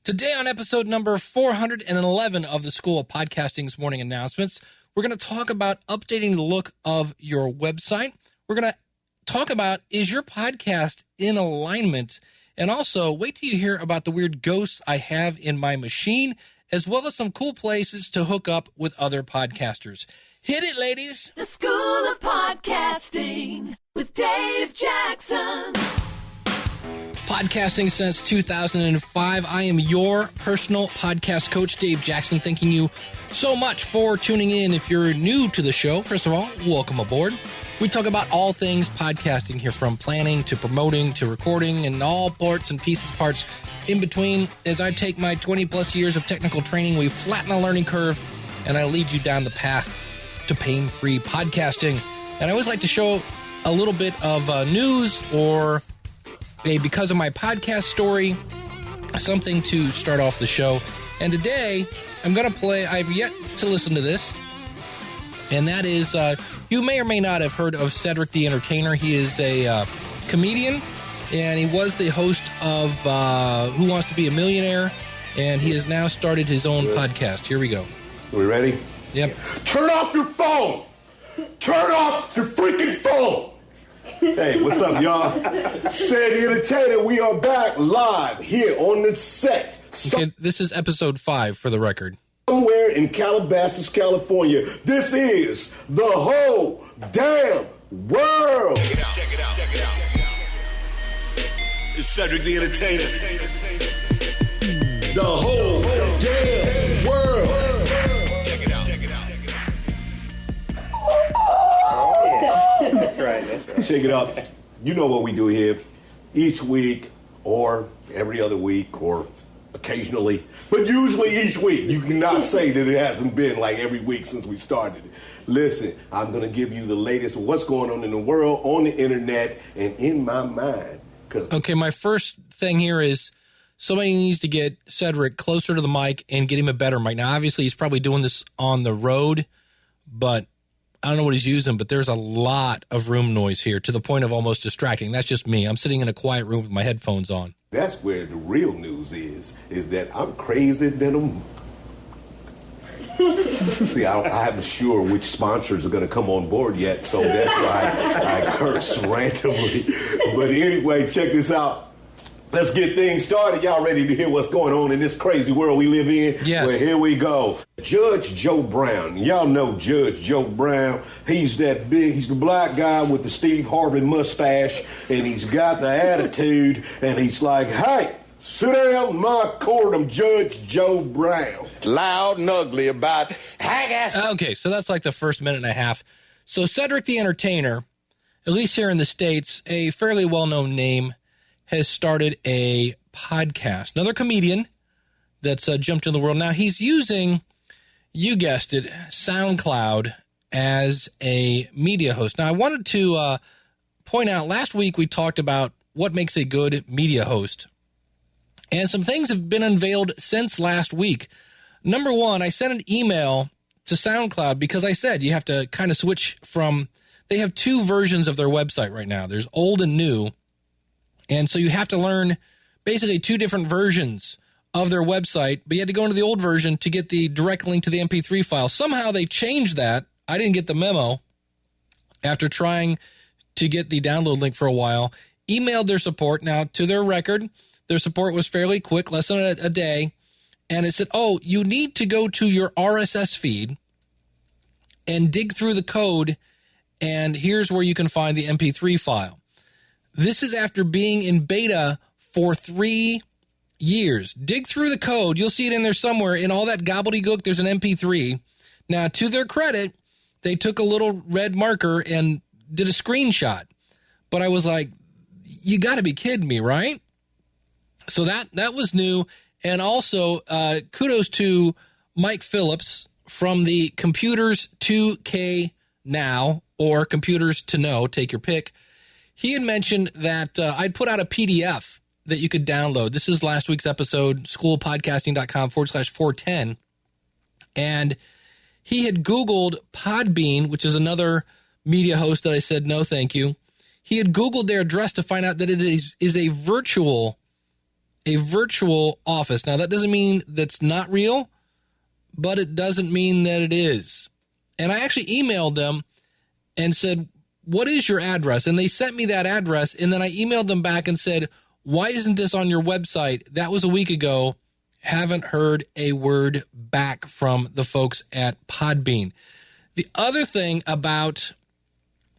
Today on episode number 411 of the School of Podcasting's morning announcements, we're going to talk about updating the look of your website. We're going to talk about, is your podcast in alignment? And also, wait till you hear about the weird ghosts I have in my machine, as well as some cool places to hook up with other podcasters. Hit it, ladies. The School of Podcasting with Dave Jackson. Podcasting since 2005. I am your personal podcast coach, Dave Jackson, thanking you so much for tuning in. If you're new to the show, first of all, welcome aboard. We talk about all things podcasting here, from planning to promoting to recording and all parts and parts in between. As I take my 20 plus years of technical training, we flatten the learning curve and I lead you down the path to pain-free podcasting. And I always like to show a little bit of news or because of my podcast story, something to start off the show. And today, I'm going to play, I've yet to listen to this, and that is, you may or may not have heard of Cedric the Entertainer. He is a comedian, and he was the host of Who Wants to Be a Millionaire, and he has now started his own podcast. Here we go. Are we ready? Yep. Turn off your phone! Turn off your freaking phone! Hey, what's up, y'all? Cedric the Entertainer, we are back live here on the set. Okay, this is episode 5 for the record. Somewhere in Calabasas, California. This is the whole damn world. Check it out, check it out, check it out. It's Cedric the Entertainer. The whole damn world. Check it out, check it out. That's right, that's right. Check it out. You know what we do here. Each week or every other week or occasionally, but usually each week. You cannot say that it hasn't been like every week since we started. Listen, I'm going to give you the latest of what's going on in the world, on the internet, and in my mind. Okay, my first thing here is somebody needs to get Cedric closer to the mic and get him a better mic. Now, obviously, he's probably doing this on the road, but I don't know what he's using, but there's a lot of room noise here to the point of almost distracting. That's just me. I'm sitting in a quiet room with my headphones on. That's where the real news is that I'm crazy than a... See, I haven't sure which sponsors are going to come on board yet, so that's why I curse randomly. But anyway, check this out. Let's get things started. Y'all ready to hear what's going on in this crazy world we live in? Yes. Well, here we go. Judge Joe Brown. Y'all know Judge Joe Brown. He's that big, he's the black guy with the Steve Harvey mustache, and he's got the attitude, and he's like, hey, sit down in my court. I'm Judge Joe Brown. Loud and ugly about haggis. Okay, so that's like the first minute and a half. So Cedric the Entertainer, at least here in the States, a fairly well-known name, has started a podcast. Another comedian that's jumped into the world. Now, he's using, you guessed it, SoundCloud as a media host. Now, I wanted to point out, last week we talked about what makes a good media host. And some things have been unveiled since last week. Number one, I sent an email to SoundCloud because I said you have to kind of switch from, they have 2 versions of their website right now. There's old and new. And so you have to learn basically 2 different versions of their website, but you had to go into the old version to get the direct link to the MP3 file. Somehow they changed that. I didn't get the memo after trying to get the download link for a while. Emailed their support. Now, to their record, their support was fairly quick, less than a day. And it said, oh, you need to go to your RSS feed and dig through the code, and here's where you can find the MP3 file. This is after being in beta for 3 years. Dig through the code. You'll see it in there somewhere. In all that gobbledygook, there's an MP3. Now, to their credit, they took a little red marker and did a screenshot. But I was like, you got to be kidding me, right? So that was new. And also, kudos to Mike Phillips from the Computers 2K Now, or Computers to Know, take your pick. He had mentioned that I'd put out a PDF that you could download. This is last week's episode, schoolpodcasting.com/410. And he had Googled Podbean, which is another media host that I said, no, thank you. He had Googled their address to find out that it is a virtual a virtual office. Now, that doesn't mean that's not real, but it doesn't mean that it is. And I actually emailed them and said, what is your address? And they sent me that address, and then I emailed them back and said, why isn't this on your website? That was a week ago. Haven't heard a word back from the folks at Podbean. The other thing about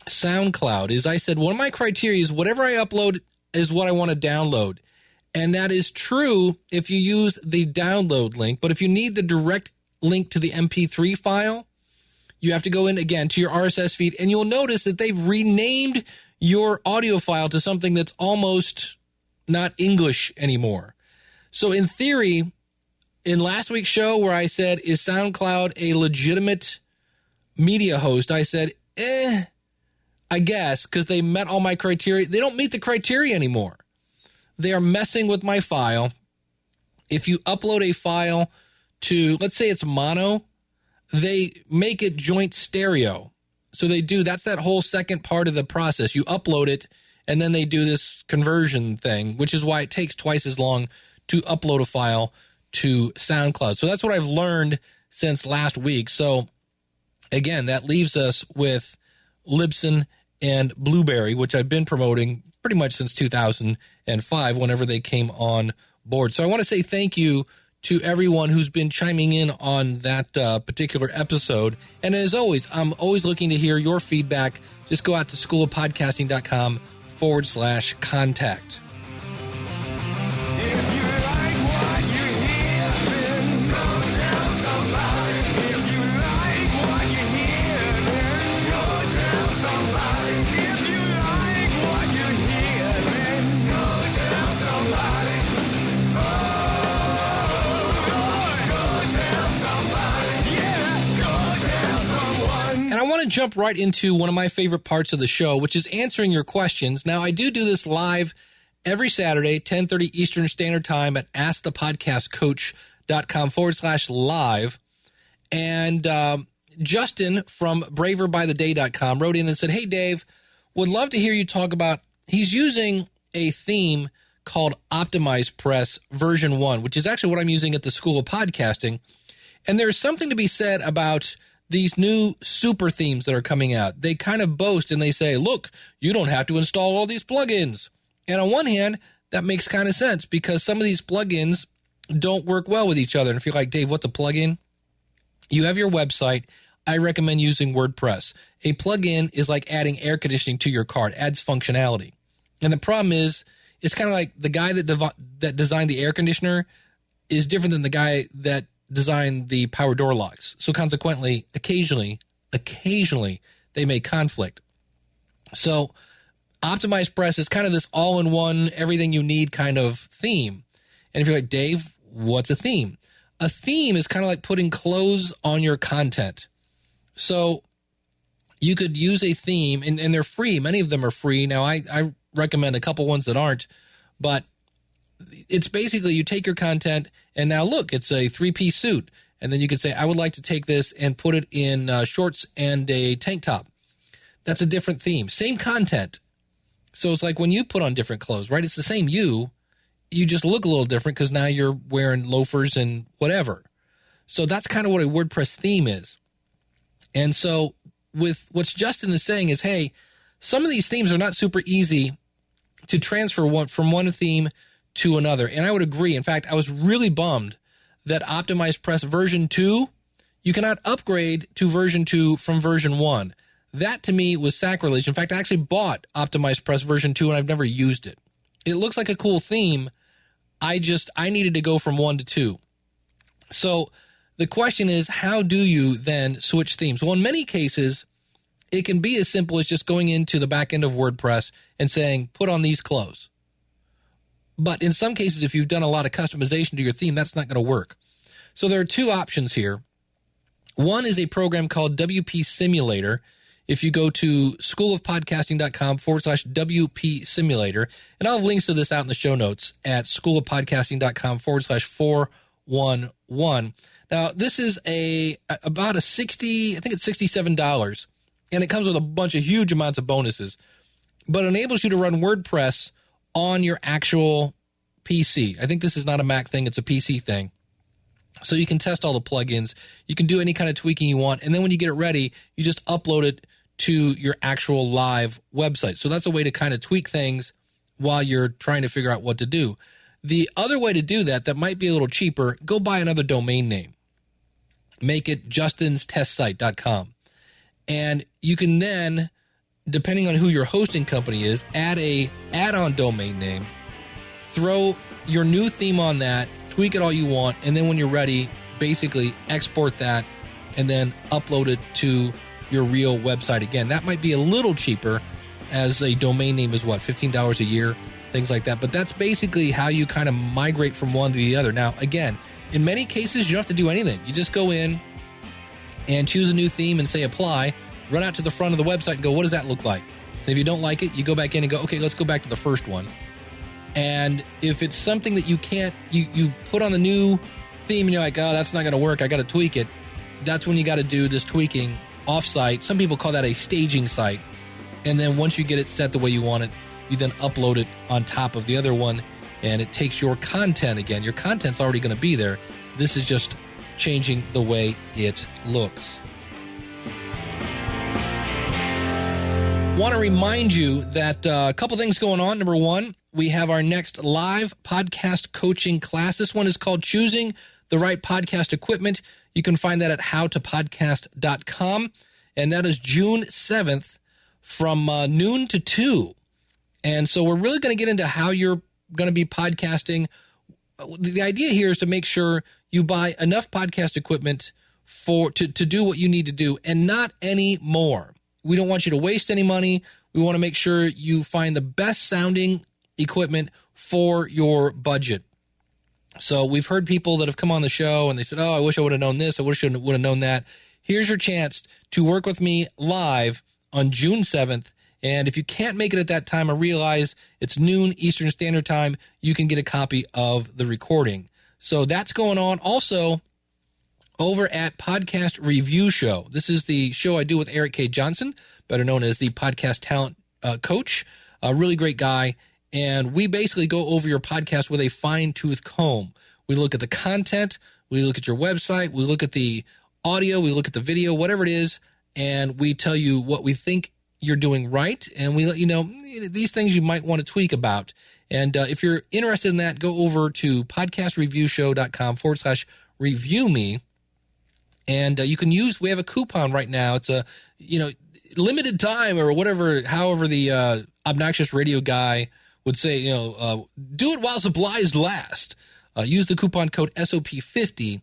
SoundCloud is I said one of my criteria is whatever I upload is what I want to download. And that is true if you use the download link. But if you need the direct link to the MP3 file, you have to go in again to your RSS feed. And you'll notice that they've renamed your audio file to something that's almost not English anymore. So in theory, in last week's show where I said, is SoundCloud a legitimate media host? I said, I guess, because they met all my criteria. They don't meet the criteria anymore. They are messing with my file. If you upload a file to, let's say it's mono, they make it joint stereo. So they do, that's that whole second part of the process. You upload it, and then they do this conversion thing, which is why it takes twice as long to upload a file to SoundCloud. So that's what I've learned since last week. So again, that leaves us with Libsyn and Blueberry, which I've been promoting pretty much since 2005 whenever they came on board. So I want to say thank you to everyone who's been chiming in on that particular episode. And as always, I'm always looking to hear your feedback. Just go out to schoolofpodcasting.com/contact. And I want to jump right into one of my favorite parts of the show, which is answering your questions. Now, I do this live every Saturday, 10:30 Eastern Standard Time at askthepodcastcoach.com/live. And Justin from braverbytheday.com wrote in and said, hey, Dave, would love to hear you talk about, he's using a theme called Optimize Press version 1, which is actually what I'm using at the School of Podcasting. And there's something to be said about these new super themes that are coming out. They kind of boast and they say, look, you don't have to install all these plugins. And on one hand, that makes kind of sense because some of these plugins don't work well with each other. And if you're like, Dave, what's a plugin? You have your website. I recommend using WordPress. A plugin is like adding air conditioning to your car. It adds functionality. And the problem is, it's kind of like the guy that designed the air conditioner is different than the guy that designed the power door locks. So consequently, occasionally, they may conflict. So Optimize Press is kind of this all-in-one, everything you need kind of theme. And if you're like, Dave, what's a theme? A theme is kind of like putting clothes on your content. So you could use a theme, and they're free. Many of them are free. Now, I recommend a couple ones that aren't, but it's basically you take your content and now look, it's a 3-piece suit. And then you could say, I would like to take this and put it in shorts and a tank top. That's a different theme. Same content. So it's like when you put on different clothes, right? It's the same you just look a little different because now you're wearing loafers and whatever. So that's kind of what a WordPress theme is. And so with what Justin is saying is, hey, some of these themes are not super easy to transfer from one theme to another. And I would agree. In fact, I was really bummed that Optimize Press version 2, you cannot upgrade to version 2 from version 1. That to me was sacrilege. In fact, I actually bought Optimize Press version 2 and I've never used it. It looks like a cool theme. I needed to go from 1 to 2. So the question is, how do you then switch themes? Well, in many cases, it can be as simple as just going into the back end of WordPress and saying, put on these clothes. But in some cases, if you've done a lot of customization to your theme, that's not going to work. So there are two options here. One is a program called WP Simulator. If you go to schoolofpodcasting.com/WP Simulator, and I'll have links to this out in the show notes at schoolofpodcasting.com/411. Now, this is about I think it's $67, and it comes with a bunch of huge amounts of bonuses, but enables you to run WordPress on your actual PC. I think this is not a Mac thing. It's a PC thing. So you can test all the plugins. You can do any kind of tweaking you want. And then when you get it ready, you just upload it to your actual live website. So that's a way to kind of tweak things while you're trying to figure out what to do. The other way to do that might be a little cheaper, go buy another domain name. Make it justinstestsite.com. And you can then, depending on who your hosting company is, add a add-on domain name, throw your new theme on that, tweak it all you want, and then when you're ready, basically export that and then upload it to your real website again. That might be a little cheaper, as a domain name is what, $15 a year, things like that. But that's basically how you kind of migrate from one to the other. Now, again, in many cases, you don't have to do anything. You just go in and choose a new theme and say apply, run out to the front of the website and go, what does that look like? And if you don't like it, you go back in and go, okay, let's go back to the first one. And if it's something that you can't, you put on the new theme and you're like, oh, that's not going to work, I got to tweak it. That's when you got to do this tweaking offsite. Some people call that a staging site. And then once you get it set the way you want it, you then upload it on top of the other one, and it takes your content again. Your content's already going to be there. This is just changing the way it looks. Want to remind you that a couple things going on. Number one, we have our next live podcast coaching class. This one is called Choosing the Right Podcast Equipment. You can find that at howtopodcast.com. And that is June 7th from noon to 2. And so we're really going to get into how you're going to be podcasting. The idea here is to make sure you buy enough podcast equipment to do what you need to do and not any more. We don't want you to waste any money. We want to make sure you find the best sounding equipment for your budget. So we've heard people that have come on the show and they said, oh, I wish I would have known this. I wish I would have known that. Here's your chance to work with me live on June 7th. And if you can't make it at that time, I realize it's noon Eastern Standard Time. You can get a copy of the recording. So that's going on. Also, over at Podcast Review Show. This is the show I do with Eric K. Johnson, better known as the Podcast Talent Coach. A really great guy. And we basically go over your podcast with a fine-tooth comb. We look at the content. We look at your website. We look at the audio. We look at the video, whatever it is. And we tell you what we think you're doing right. And we let you know these things you might want to tweak about. And if you're interested in that, go over to podcastreviewshow.com/review me. And you can we have a coupon right now. It's a, limited time or whatever, however the obnoxious radio guy would say, do it while supplies last. Use the coupon code SOP50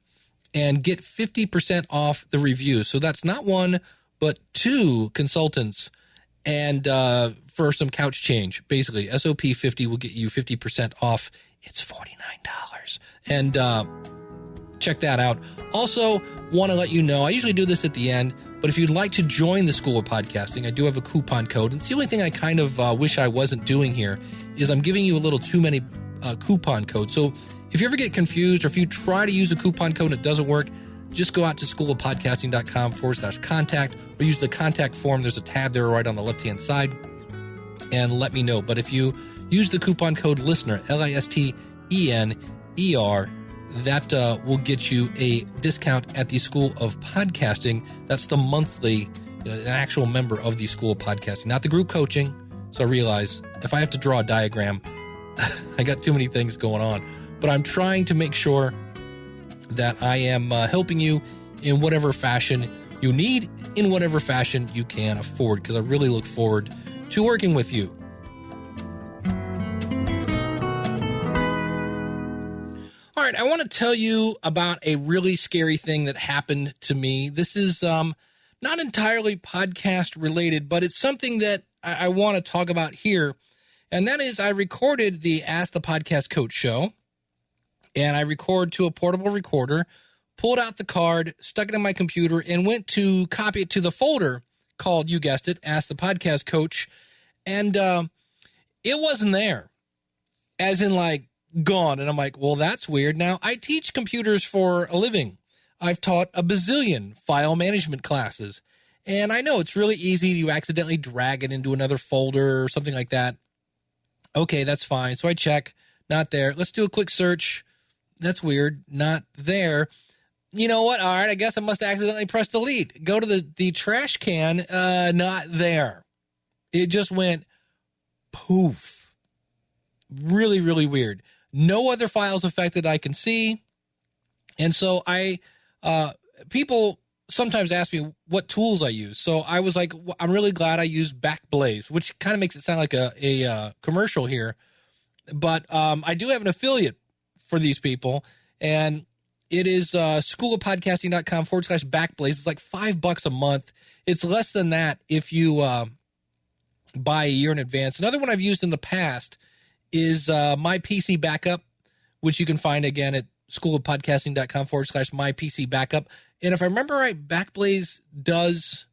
and get 50% off the review. So that's not one, but two consultants and for some couch change. Basically, SOP50 will get you 50% off. It's $49. And check that out. Also, want to let you know, I usually do this at the end, but if you'd like to join the School of Podcasting, I do have a coupon code. And it's the only thing I kind of wish I wasn't doing here is I'm giving you a little too many coupon codes. So if you ever get confused or if you try to use a coupon code and it doesn't work, just go out to schoolofpodcasting.com/contact or use the contact form. There's a tab there right on the left-hand side and let me know. But if you use the coupon code LISTENER, LISTENER, that will get you a discount at the School of Podcasting. That's the monthly, an actual member of the School of Podcasting, not the group coaching. So I realize if I have to draw a diagram, I got too many things going on. But I'm trying to make sure that I am helping you in whatever fashion you need, in whatever fashion you can afford, because I really look forward to working with you. All right, I want to tell you about a really scary thing that happened to me. This is not entirely podcast related, but it's something that I want to talk about here. And that is I recorded the Ask the Podcast Coach show, and I record to a portable recorder, pulled out the card, stuck it in my computer, and went to copy it to the folder called, you guessed it, Ask the Podcast Coach. And it wasn't there, as in like, gone. And I'm like, well, that's weird. Now, I teach computers for a living. I've taught a bazillion file management classes. And I know it's really easy to accidentally drag it into another folder or something like that. Okay, that's fine. So I check, Not there. Let's do a quick search. That's weird. Not there. You know what? All right, I guess I must accidentally press delete. Go to the trash can. Not there. It just went poof. Really, really weird. No other files affected I can see. And so people sometimes ask me what tools I use. So I was like, I'm really glad I use Backblaze, which kind of makes it sound like a commercial here. But I do have an affiliate for these people, and it is schoolofpodcasting.com/Backblaze. It's like $5 a month. It's less than that if you buy a year in advance. Another one I've used in the past is My PC Backup, which you can find again at schoolofpodcasting.com/My PC Backup. And if I remember right, Backblaze does,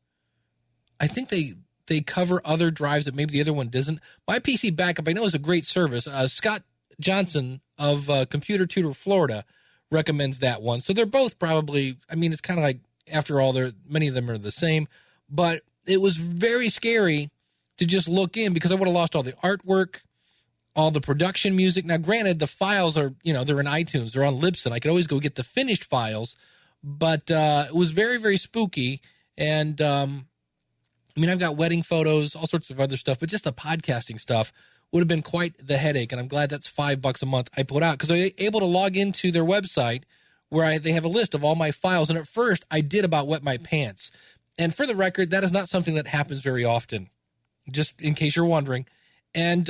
I think they cover other drives that maybe the other one doesn't. My PC Backup, I know, is a great service. Scott Johnson of Computer Tutor Florida recommends that one. So they're both probably, I mean, it's kind of like, after all, many of them are the same. But it was very scary to just look in because I would have lost all the artwork, all the production music. Now, granted, the files are, they're in iTunes. They're on Libsyn. I could always go get the finished files. But it was very, very spooky. And, I've got wedding photos, all sorts of other stuff. But just the podcasting stuff would have been quite the headache. And I'm glad that's $5 a month I put out because I was able to log into their website where they have a list of all my files. And at first, I did about wet my pants. And for the record, that is not something that happens very often, just in case you're wondering. And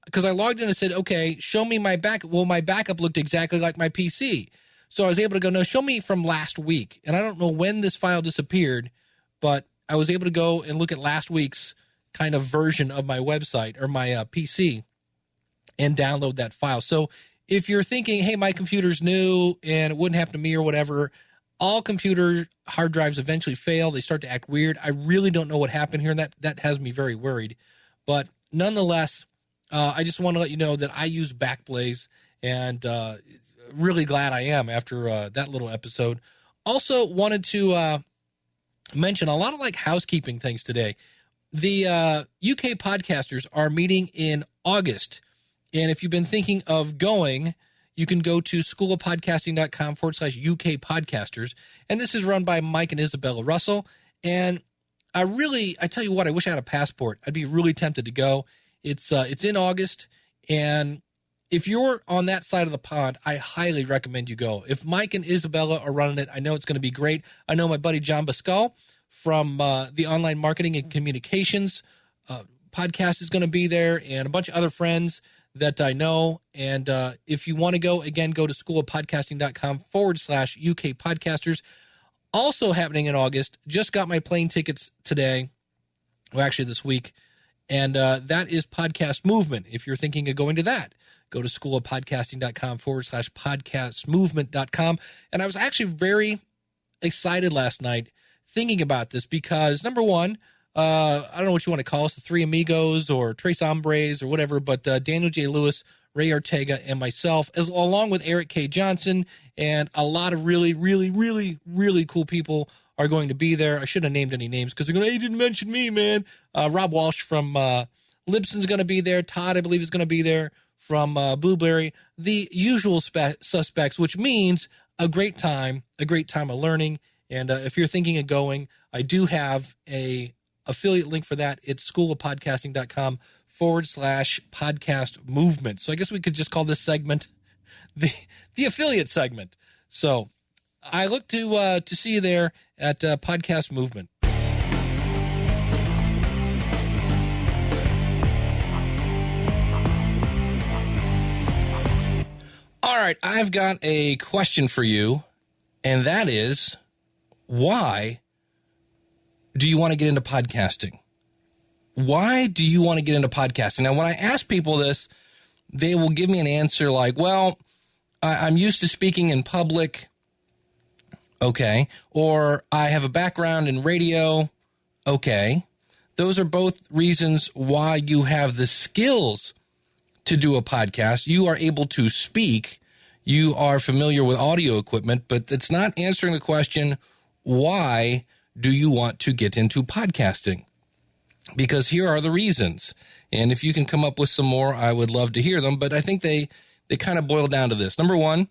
because I logged in and said, okay, show me my backup. Well, my backup looked exactly like my PC. So I was able to go, no, show me from last week. And I don't know when this file disappeared, but I was able to go and look at last week's kind of version of my website or my PC and download that file. So if you're thinking, hey, my computer's new and it wouldn't happen to me or whatever, all computer hard drives eventually fail. They start to act weird. I really don't know what happened here, and that has me very worried. But nonetheless, I just want to let you know that I use Backblaze, and really glad I am after that little episode. Also wanted to mention a lot of housekeeping things today. The UK podcasters are meeting in August. And if you've been thinking of going, you can go to schoolofpodcasting.com/UK podcasters. And this is run by Mike and Isabella Russell. And I tell you what, I wish I had a passport. I'd be really tempted to go. It's in August. And if you're on that side of the pond, I highly recommend you go. If Mike and Isabella are running it, I know it's going to be great. I know my buddy John Bascal from the Online Marketing and Communications podcast is going to be there, and a bunch of other friends that I know. And if you want to go, again, go to schoolofpodcasting.com/UK podcasters. Also happening in August, just got my plane tickets today, well, actually this week, and that is Podcast Movement. If you're thinking of going to that, go to schoolofpodcasting.com/podcastmovement.com. And I was actually very excited last night thinking about this because, number one, I don't know what you want to call us, the Three Amigos or Tres Hombres or whatever, but Daniel J. Lewis, Ray Ortega, and myself, along with Eric K. Johnson, and a lot of really, really, really, really cool people are going to be there. I shouldn't have named any names because they're going to, hey, you didn't mention me, man. Rob Walsh from Libsyn's going to be there. Todd, I believe, is going to be there from Blueberry. The usual suspects, which means a great time of learning. And if you're thinking of going, I do have a affiliate link for that. It's schoolofpodcasting.com/podcast movement. So I guess we could just call this segment the affiliate segment. So I look to see you there at Podcast Movement. All right, I've got a question for you, and that is, why do you want to get into podcasting? Why do you want to get into podcasting? Now, when I ask people this, they will give me an answer like, well, I'm used to speaking in public. Okay. Or I have a background in radio. Okay. Those are both reasons why you have the skills to do a podcast. You are able to speak. You are familiar with audio equipment, but it's not answering the question, why do you want to get into podcasting? because here are the reasons. And if you can come up with some more, I would love to hear them. But I think they kind of boil down to this. Number one,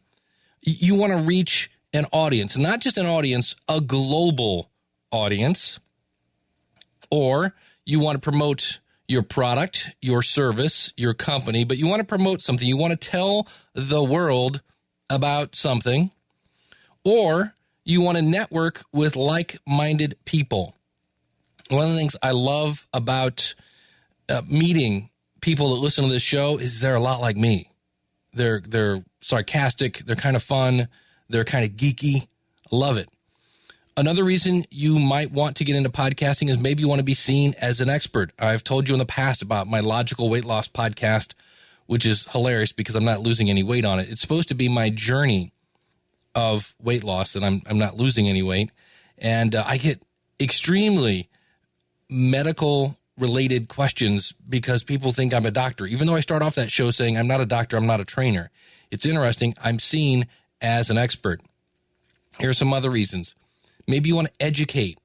you want to reach an audience, not just an audience, a global audience. Or you want to promote your product, your service, your company, but you want to promote something. You want to tell the world about something. Or you want to network with like-minded people. One of the things I love about meeting people that listen to this show is they're a lot like me. They're sarcastic. They're kind of fun. They're kind of geeky. I love it. Another reason you might want to get into podcasting is maybe you want to be seen as an expert. I've told you in the past about my Logical Weight Loss podcast, which is hilarious because I'm not losing any weight on it. It's supposed to be my journey of weight loss, and I'm not losing any weight. And I get extremely medical-related questions because people think I'm a doctor, even though I start off that show saying I'm not a doctor, I'm not a trainer. It's interesting. I'm seen as an expert. Here are some other reasons. Maybe you want to educate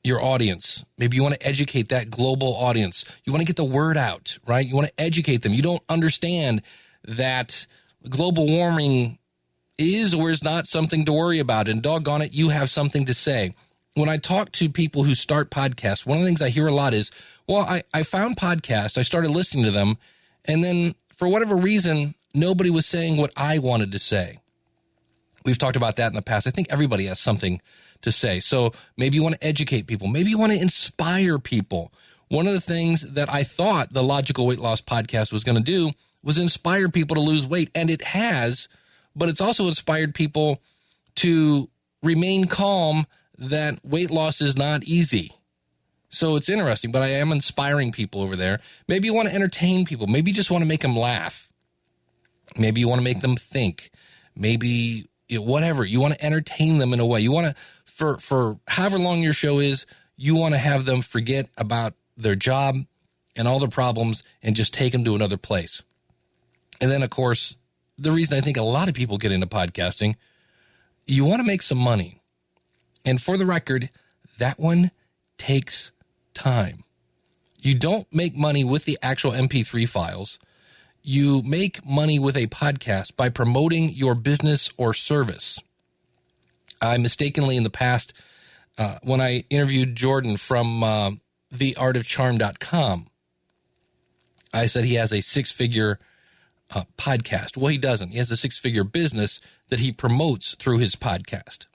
your audience. Maybe you want to educate that global audience. You want to get the word out, right? You want to educate them. You don't understand that global warming is or is not something to worry about. And doggone it, you have something to say. When I talk to people who start podcasts, one of the things I hear a lot is, well, I found podcasts, I started listening to them, and then for whatever reason, nobody was saying what I wanted to say. We've talked about that in the past. I think everybody has something to say. So maybe you want to educate people. Maybe you want to inspire people. One of the things that I thought the Logical Weight Loss podcast was going to do was inspire people to lose weight, and it has, but it's also inspired people to remain calm that weight loss is not easy. So it's interesting, but I am inspiring people over there. Maybe you want to entertain people. Maybe you just want to make them laugh. Maybe you want to make them think. Maybe whatever. You want to entertain them in a way. You want to, for however long your show is, you want to have them forget about their job and all their problems and just take them to another place. And then, of course, the reason I think a lot of people get into podcasting, you want to make some money. And for the record, that one takes time. You don't make money with the actual MP3 files. You make money with a podcast by promoting your business or service. I mistakenly in the past, when I interviewed Jordan from theartofcharm.com, I said he has a six-figure podcast. Well, he doesn't. He has a six-figure business that he promotes through his podcast.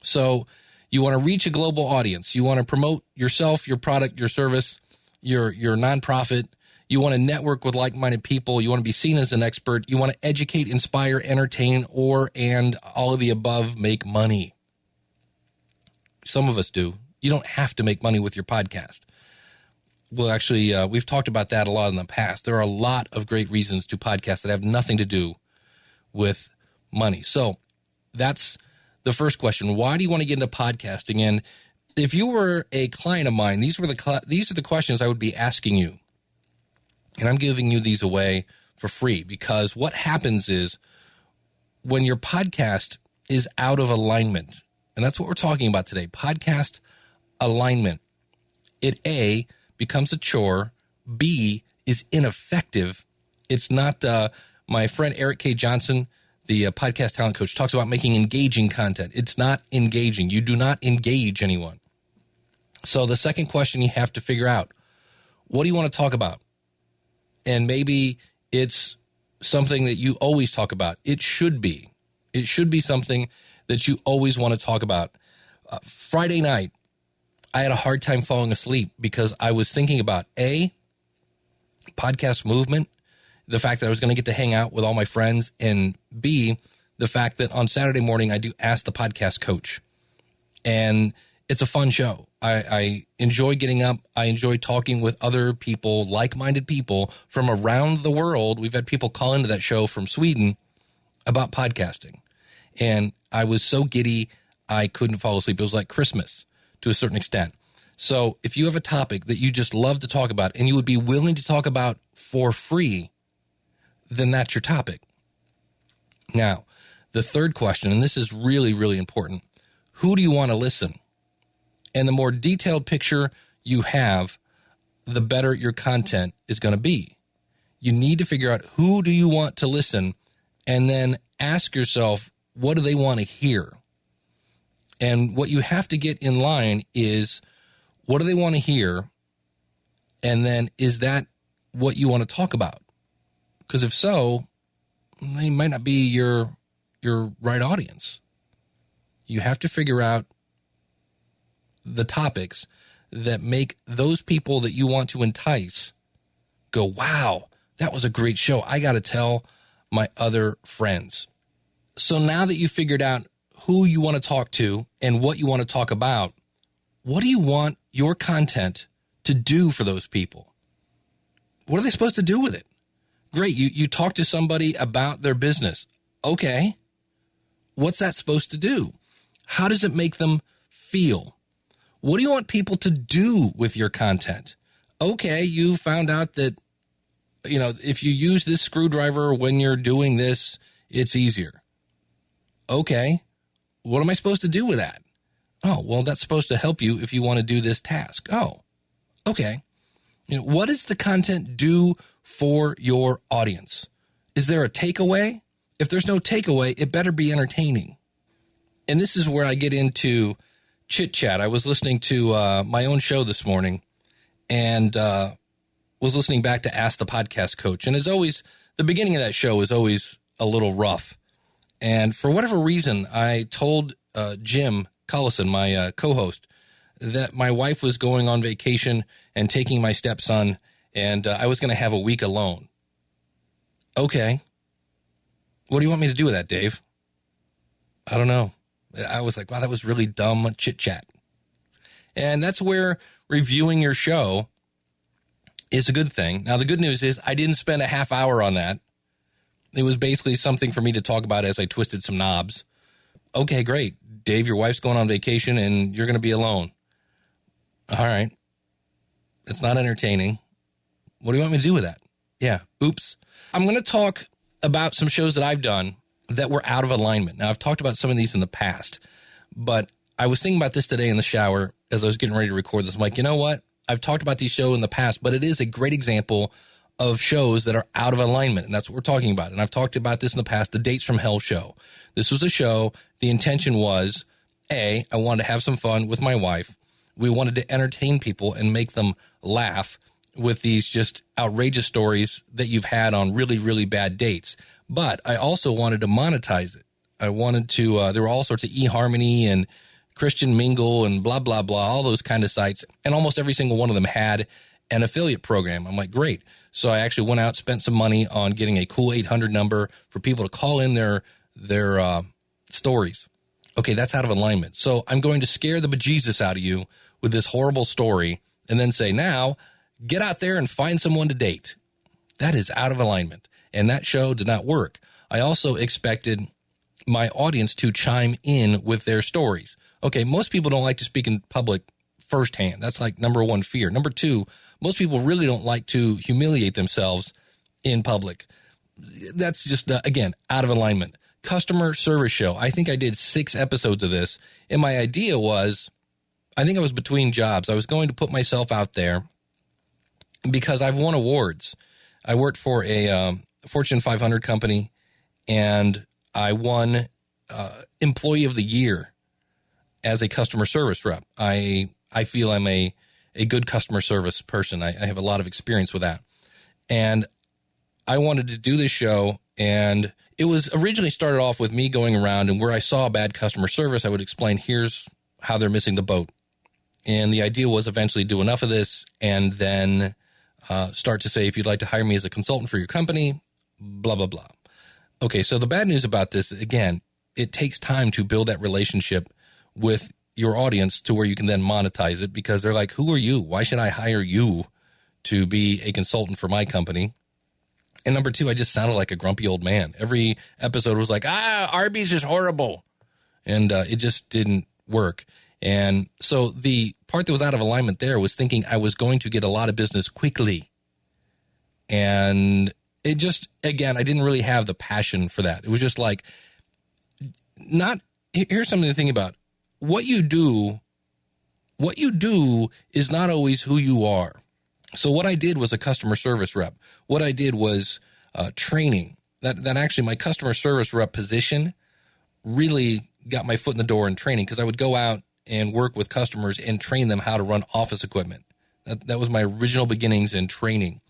So you want to reach a global audience. You want to promote yourself, your product, your service, your nonprofit. You want to network with like-minded people. You want to be seen as an expert. You want to educate, inspire, entertain, and all of the above, make money. Some of us do. You don't have to make money with your podcast. Well, actually, we've talked about that a lot in the past. There are a lot of great reasons to podcast that have nothing to do with money. So that's the first question. Why do you want to get into podcasting? And if you were a client of mine, these are the questions I would be asking you. And I'm giving you these away for free because what happens is when your podcast is out of alignment, and that's what we're talking about today, podcast alignment, it A, becomes a chore, B, is ineffective. It's not, my friend Eric K. Johnson, the podcast talent coach, talks about making engaging content. It's not engaging. You do not engage anyone. So the second question you have to figure out, what do you want to talk about? And maybe it's something that you always talk about. It should be. It should be something that you always want to talk about. Friday night, I had a hard time falling asleep because I was thinking about A, podcast movement, the fact that I was going to get to hang out with all my friends, and B, the fact that on Saturday morning I do Ask the Podcast Coach. And it's a fun show. I enjoy getting up. I enjoy talking with other people, like-minded people from around the world. We've had people call into that show from Sweden about podcasting. And I was so giddy, I couldn't fall asleep. It was like Christmas to a certain extent. So if you have a topic that you just love to talk about and you would be willing to talk about for free, then that's your topic. Now, the third question, and this is really, really important. Who do you want to listen? And the more detailed picture you have the better your content is going to be. You need to figure out who do you want to listen, and then ask yourself, what do they want to hear? And what you have to get in line is, what do they want to hear? And then, is that what you want to talk about? Because if so, they might not be your right audience. You have to figure out the topics that make those people that you want to entice go, wow, that was a great show. I got to tell my other friends. So now that you figured out who you want to talk to and what you want to talk about, what do you want your content to do for those people? What are they supposed to do with it? Great. You talk to somebody about their business. Okay. What's that supposed to do? How does it make them feel? What do you want people to do with your content? Okay. You found out that, if you use this screwdriver when you're doing this, it's easier. Okay. What am I supposed to do with that? Oh, well, that's supposed to help you if you want to do this task. Oh, okay. What does the content do for your audience? Is there a takeaway? If there's no takeaway, it better be entertaining. And this is where I get into chit chat. I was listening to my own show this morning and was listening back to Ask the Podcast Coach. And as always, the beginning of that show is always a little rough. And for whatever reason, I told Jim Collison, my co-host, that my wife was going on vacation and taking my stepson, and I was going to have a week alone. Okay. What do you want me to do with that, Dave? I don't know. I was like, wow, that was really dumb chit-chat. And that's where reviewing your show is a good thing. Now, the good news is I didn't spend a half hour on that. It was basically something for me to talk about as I twisted some knobs. Okay, great. Dave, your wife's going on vacation and you're going to be alone. All right. It's not entertaining. What do you want me to do with that? Yeah. Oops. I'm going to talk about some shows that I've done that were out of alignment. Now, I've talked about some of these in the past, but I was thinking about this today in the shower as I was getting ready to record this. I'm like, you know what? I've talked about these shows in the past, but it is a great example of shows that are out of alignment, and that's what we're talking about. And I've talked about this in the past, the Dates from Hell show. This was a show. The intention was, I wanted to have some fun with my wife. We wanted to entertain people and make them laugh with these just outrageous stories that you've had on really, really bad dates. But I also wanted to monetize it. I wanted to, there were all sorts of eHarmony and Christian Mingle and blah, blah, blah, all those kind of sites. And almost every single one of them had an affiliate program. I'm like, great. So I actually went out, spent some money on getting a cool 800 number for people to call in their stories. Okay, that's out of alignment. So I'm going to scare the bejesus out of you with this horrible story and then say, now get out there and find someone to date. That is out of alignment. And that show did not work. I also expected my audience to chime in with their stories. Okay, most people don't like to speak in public firsthand. That's like number one fear. Number two, most people really don't like to humiliate themselves in public. That's just, again, out of alignment. Customer service show. I think I did 6 episodes of this. And my idea was, I think I was between jobs. I was going to put myself out there because I've won awards. I worked for a Fortune 500 company, and I won Employee of the Year as a customer service rep. I feel I'm a good customer service person. I have a lot of experience with that. And I wanted to do this show, and it was originally started off with me going around, and where I saw bad customer service, I would explain, here's how they're missing the boat. And the idea was eventually do enough of this and then start to say, if you'd like to hire me as a consultant for your company, blah, blah, blah. Okay, so the bad news about this, again, it takes time to build that relationship with your audience to where you can then monetize it, because they're like, who are you? Why should I hire you to be a consultant for my company? And number two, I just sounded like a grumpy old man. Every episode was like, Arby's is horrible. And it just didn't work. And so the part that was out of alignment there was thinking I was going to get a lot of business quickly. And it just, again, I didn't really have the passion for that. It was just like, here's something to think about. What you do is not always who you are. So what I did was a customer service rep. What I did was training. That actually, my customer service rep position really got my foot in the door in training, because I would go out and work with customers and train them how to run office equipment. That was my original beginnings in training.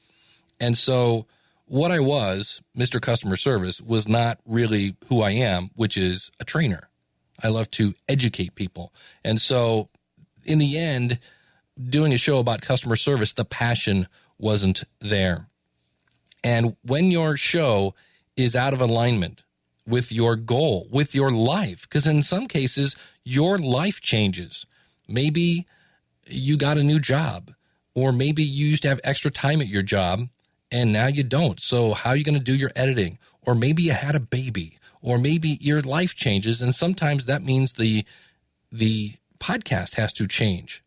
And so what I was, Mr. Customer Service, was not really who I am, which is a trainer. I love to educate people. And so in the end, doing a show about customer service, the passion wasn't there. And when your show is out of alignment with your goal, with your life, because in some cases, your life changes. Maybe you got a new job, or maybe you used to have extra time at your job and now you don't. So how are you going to do your editing? Or maybe you had a baby, or maybe your life changes. And sometimes that means the podcast has to change.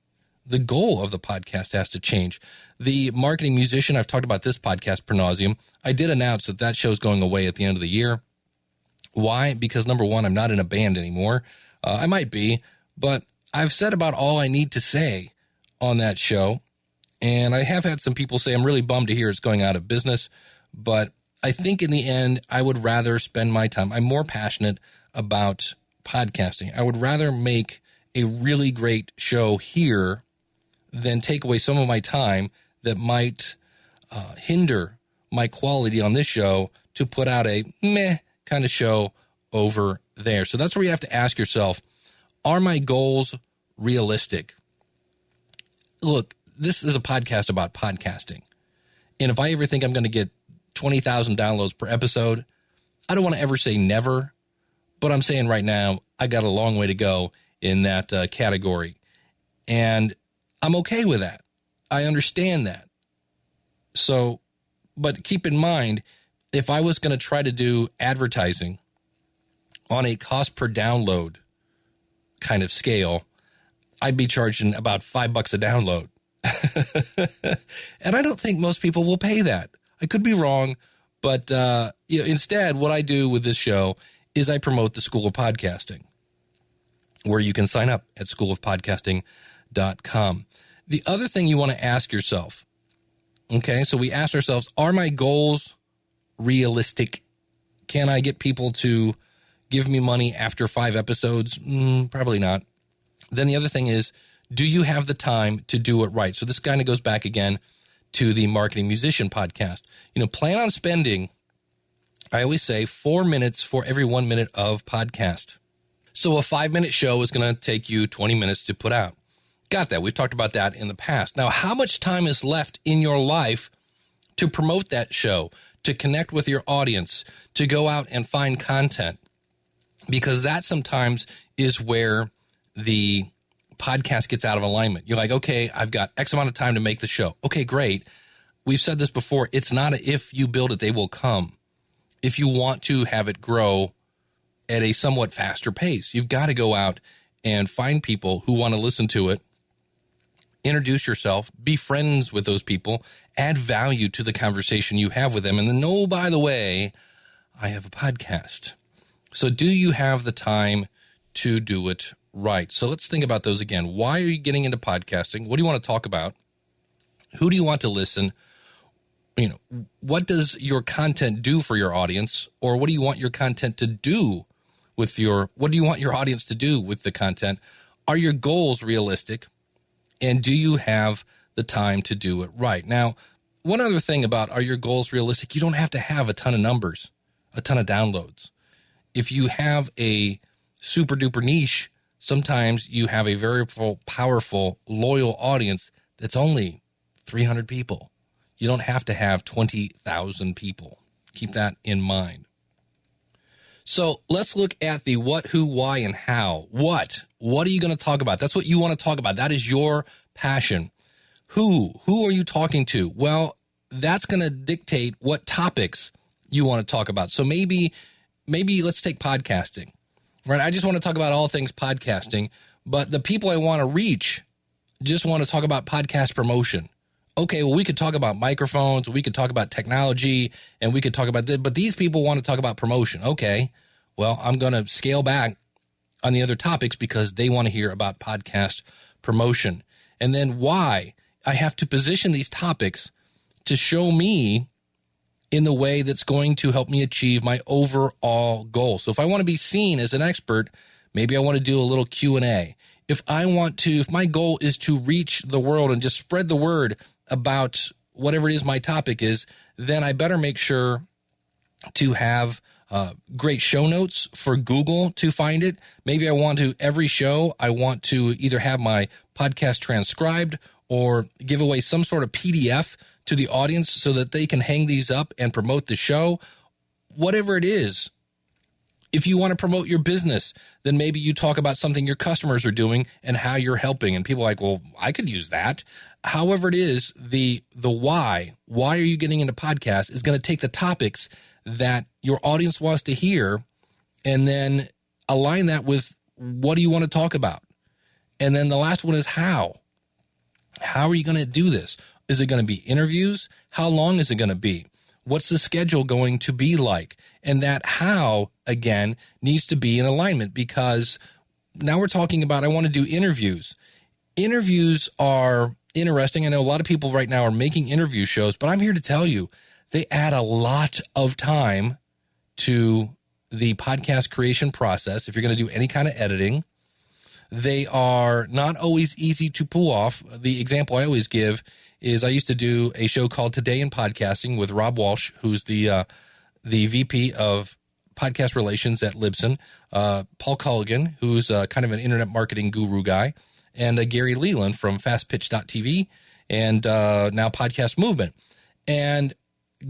The goal of the podcast has to change. The Marketing Musician, I've talked about this podcast per nauseum. I did announce that show's going away at the end of the year. Why? Because number one, I'm not in a band anymore. I might be, but I've said about all I need to say on that show. And I have had some people say, I'm really bummed to hear it's going out of business, but I think in the end, I would rather spend my time. I'm more passionate about podcasting. I would rather make a really great show here than take away some of my time that might hinder my quality on this show to put out a meh kind of show over there. So that's where you have to ask yourself, are my goals realistic? Look, this is a podcast about podcasting. And if I ever think I'm going to get 20,000 downloads per episode, I don't want to ever say never, but I'm saying right now, I got a long way to go in that category. And I'm okay with that. I understand that. So, but keep in mind, if I was going to try to do advertising on a cost per download kind of scale, I'd be charging about $5 a download. And I don't think most people will pay that. I could be wrong, but instead, what I do with this show is I promote the School of Podcasting, where you can sign up at schoolofpodcasting.com. The other thing you want to ask yourself, okay, so we asked ourselves, are my goals realistic? Can I get people to give me money after 5 episodes? Probably not. Then the other thing is, do you have the time to do it right? So this kind of goes back again to the Marketing Musician podcast. Plan on spending, I always say, 4 minutes for every 1 minute of podcast. So a 5-minute show is going to take you 20 minutes to put out. Got that. We've talked about that in the past. Now, how much time is left in your life to promote that show, to connect with your audience, to go out and find content? Because that sometimes is where the podcast gets out of alignment. You're like, okay, I've got X amount of time to make the show. Okay, great. We've said this before. It's not a if you build it, they will come. If you want to have it grow at a somewhat faster pace, you've got to go out and find people who want to listen to it, introduce yourself, be friends with those people, add value to the conversation you have with them. And then, oh, by the way, I have a podcast. So do you have the time to do it right? So let's think about those again. Why are you getting into podcasting? What do you want to talk about? Who do you want to listen? What does your content do for your audience? Or what do you want your content to do what do you want your audience to do with the content? Are your goals realistic? And do you have the time to do it right? Now, one other thing about, are your goals realistic? You don't have to have a ton of numbers, a ton of downloads. If you have a super duper niche, sometimes you have a very powerful, loyal audience that's only 300 people. You don't have to have 20,000 people. Keep that in mind. So let's look at the what, who, why, and how. What are you going to talk about? That's what you want to talk about. That is your passion. Who are you talking to? Well, that's going to dictate what topics you want to talk about. So maybe let's take podcasting, right? I just want to talk about all things podcasting, but the people I want to reach just want to talk about podcast promotion. Okay, well, we could talk about microphones, we could talk about technology, and we could talk about this, but these people want to talk about promotion. Okay, well, I'm going to scale back on the other topics because they want to hear about podcast promotion. And then why? I have to position these topics to show me in the way that's going to help me achieve my overall goal. So if I want to be seen as an expert, maybe I want to do a little Q&A. If my goal is to reach the world and just spread the word about whatever it is my topic is, then I better make sure to have great show notes for Google to find it. Maybe every show, I want to either have my podcast transcribed or give away some sort of PDF to the audience so that they can hang these up and promote the show. Whatever it is. If you want to promote your business, then maybe you talk about something your customers are doing and how you're helping. And people are like, well, I could use that. However it is, the why are you getting into podcasts is going to take the topics that your audience wants to hear and then align that with what do you want to talk about? And then the last one is how. How are you going to do this? Is it going to be interviews? How long is it going to be? What's the schedule going to be like? And that how, again, needs to be in alignment, because now we're talking about I want to do interviews. Interviews are interesting. I know a lot of people right now are making interview shows, but I'm here to tell you they add a lot of time to the podcast creation process. If you're going to do any kind of editing, they are not always easy to pull off. The example I always give is I used to do a show called Today in Podcasting with Rob Walsh, who's the VP of podcast relations at Libsyn, Paul Culligan, who's kind of an internet marketing guru guy, and Gary Leland from fastpitch.tv and now Podcast Movement. And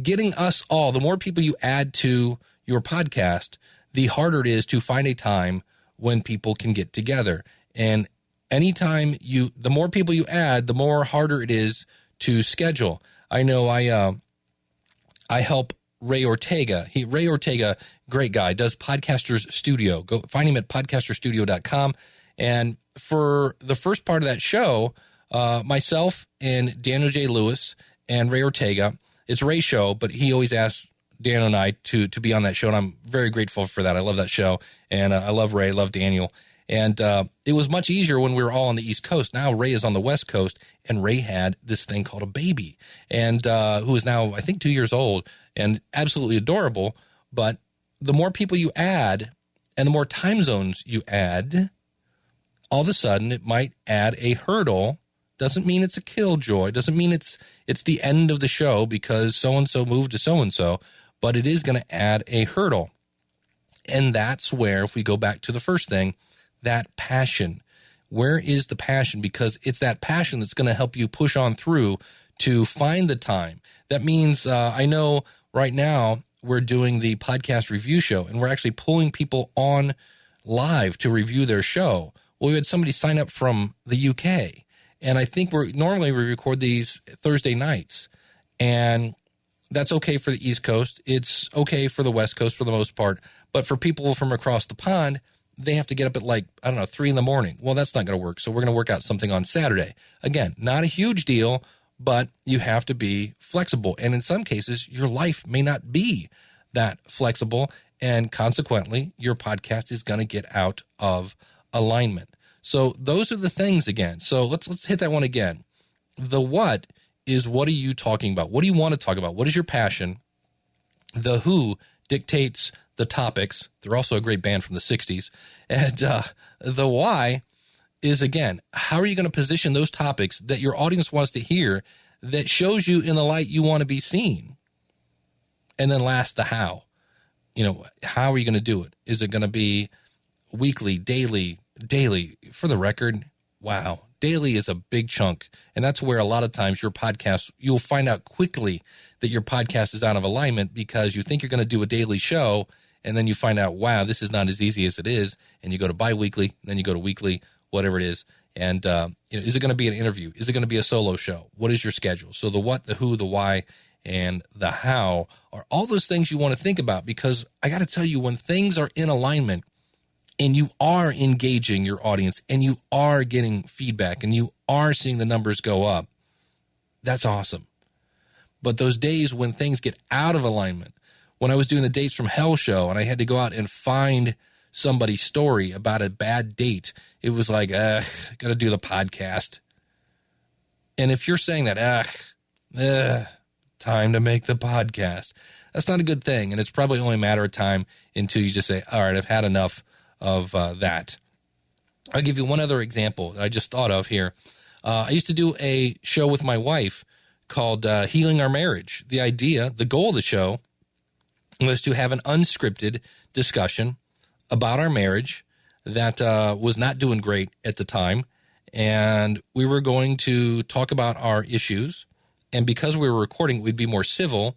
getting us all, the more people you add to your podcast, the harder it is to find a time when people can get together. And anytime the more people you add, the more harder it is to schedule. I know I help Ray Ortega. Ray Ortega, great guy, does Podcasters Studio. Go find him at podcasterstudio.com. And for the first part of that show, myself and Daniel J. Lewis and Ray Ortega, it's Ray's show, but he always asks Dan and I to be on that show, and I'm very grateful for that. I love that show, and I love Ray, I love Daniel. And it was much easier when we were all on the East Coast. Now Ray is on the West Coast, and Ray had this thing called a baby, and who is now, I think, 2 years old and absolutely adorable. But the more people you add and the more time zones you add, all of a sudden it might add a hurdle. Doesn't mean it's a killjoy. Doesn't mean it's the end of the show because so-and-so moved to so-and-so, but it is going to add a hurdle. And that's where, if we go back to the first thing, that passion. Where is the passion? Because it's that passion that's going to help you push on through to find the time. That means I know right now we're doing the podcast review show, and we're actually pulling people on live to review their show. Well, we had somebody sign up from the UK, and I think we record these Thursday nights, and that's okay for the East Coast. It's okay for the West Coast for the most part, but for people from across the pond, they have to get up at 3 a.m. Well, that's not going to work. So we're going to work out something on Saturday. Again, not a huge deal, but you have to be flexible. And in some cases, your life may not be that flexible. And consequently, your podcast is going to get out of alignment. So those are the things again. So let's hit that one again. The what is, what are you talking about? What do you want to talk about? What is your passion? The who dictates the topics. They're also a great band from the 60s. And the why is, again, how are you going to position those topics that your audience wants to hear that shows you in the light you want to be seen? And then last, the how. How are you going to do it? Is it going to be weekly, daily? For the record, wow, daily is a big chunk. And that's where a lot of times your podcast, you'll find out quickly that your podcast is out of alignment because you think you're going to do a daily show, and then you find out, wow, this is not as easy as it is, and you go to bi-weekly, then you go to weekly, whatever it is. And is it going to be an interview? Is it going to be a solo show? What is your schedule? So the what, the who, the why, and the how are all those things you want to think about, because I got to tell you, when things are in alignment and you are engaging your audience and you are getting feedback and you are seeing the numbers go up, that's awesome. But those days when things get out of alignment, when I was doing the Dates from Hell show and I had to go out and find somebody's story about a bad date, it was like, got to do the podcast. And if you're saying that, time to make the podcast, that's not a good thing. And it's probably only a matter of time until you just say, all right, I've had enough of that. I'll give you one other example that I just thought of here. I used to do a show with my wife called Healing Our Marriage. The goal of the show was to have an unscripted discussion about our marriage that was not doing great at the time. And we were going to talk about our issues. And because we were recording, we'd be more civil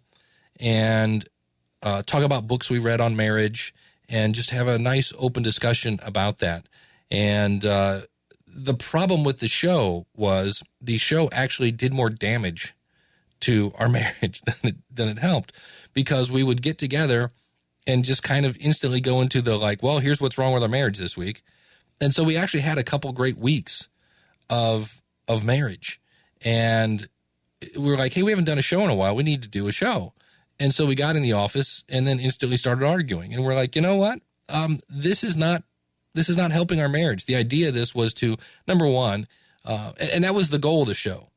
and talk about books we read on marriage and just have a nice open discussion about that. And the problem with the show was the show actually did more damage to our marriage than it helped, because we would get together and just kind of instantly go into the like, well, here's what's wrong with our marriage this week. And so we actually had a couple great weeks of marriage. And we were like, hey, we haven't done a show in a while. We need to do a show. And so we got in the office and then instantly started arguing. And we're like, you know what? This is not helping our marriage. The idea of this was to, number one, and that was the goal of the show,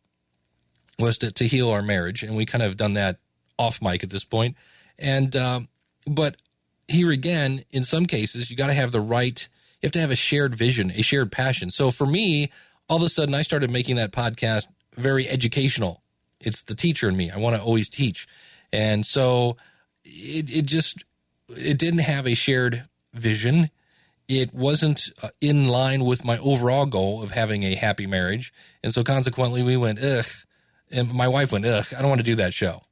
was to heal our marriage. And we kind of done that off mic at this point. And, but here again, in some cases, you got to have you have to have a shared vision, a shared passion. So for me, all of a sudden I started making that podcast very educational. It's the teacher in me. I want to always teach. And so it didn't have a shared vision. It wasn't in line with my overall goal of having a happy marriage. And so consequently we went, ugh. And my wife went, ugh, I don't want to do that show.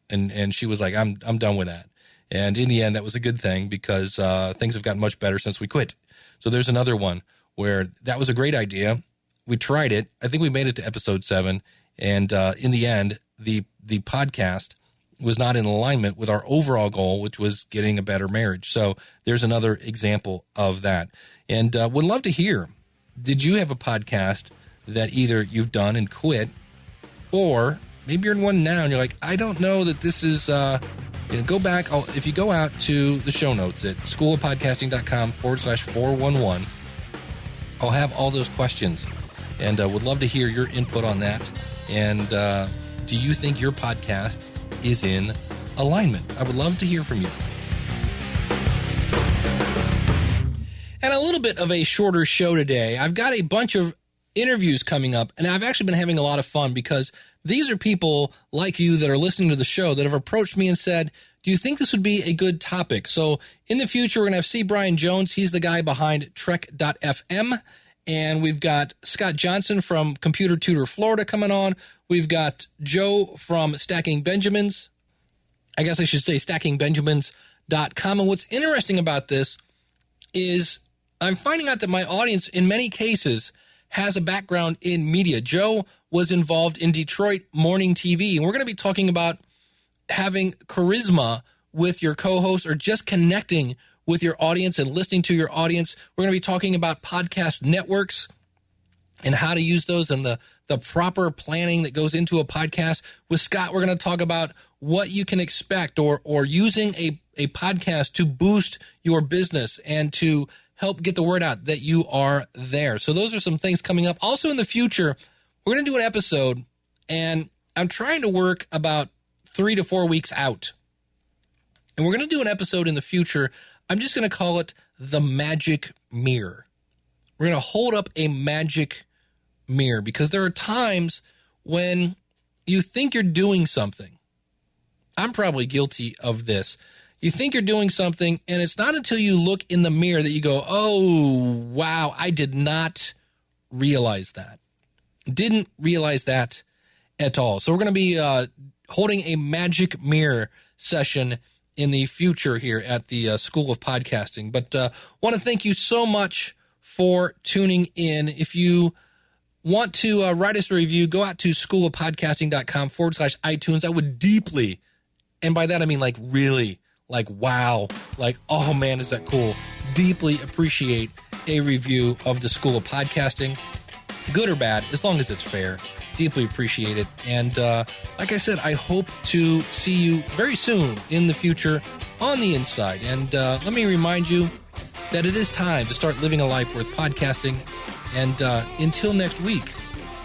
And she was like, I'm done with that. And in the end, that was a good thing, because things have gotten much better since we quit. So there's another one where that was a great idea. We tried it. I think we made it to episode 7. And in the end, the podcast was not in alignment with our overall goal, which was getting a better marriage. So there's another example of that. And would love to hear, did you have a podcast that either you've done and quit, or maybe you're in one now and you're like, I don't know that this is, go back. If you go out to the show notes at schoolofpodcasting.com/411, I'll have all those questions, and would love to hear your input on that. And do you think your podcast is in alignment? I would love to hear from you. And a little bit of a shorter show today. I've got a bunch of interviews coming up, and I've actually been having a lot of fun, because these are people like you that are listening to the show that have approached me and said, do you think this would be a good topic? So in the future, we're going to have C. Brian Jones. He's the guy behind Trek.fm. And we've got Scott Johnson from Computer Tutor Florida coming on. We've got Joe from Stacking Benjamins. I guess I should say stackingbenjamins.com. And what's interesting about this is I'm finding out that my audience, in many cases, has a background in media. Joe was involved in Detroit morning TV. And we're going to be talking about having charisma with your co-host, or just connecting with your audience and listening to your audience. We're going to be talking about podcast networks and how to use those, and the proper planning that goes into a podcast. With Scott, we're going to talk about what you can expect, or using a podcast to boost your business and to help get the word out that you are there. So those are some things coming up. Also in the future, we're going to do an episode, and I'm trying to work about 3 to 4 weeks out. And we're going to do an episode in the future. I'm just going to call it the magic mirror. We're going to hold up a magic mirror, because there are times when you think you're doing something. I'm probably guilty of this. You think you're doing something, and it's not until you look in the mirror that you go, oh, wow, I did not realize that. Didn't realize that at all. So we're going to be holding a magic mirror session in the future here at the School of Podcasting. But want to thank you so much for tuning in. If you want to write us a review, go out to schoolofpodcasting.com/iTunes. I would deeply, and by that I mean like really, like wow, like oh man, is that cool, deeply appreciate a review of the School of Podcasting, good or bad, as long as it's fair. Deeply appreciate it. And like I said, I hope to see you very soon in the future on the inside. And let me remind you that it is time to start living a life worth podcasting. And until next week,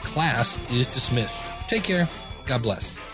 Class is dismissed. Take care. God bless.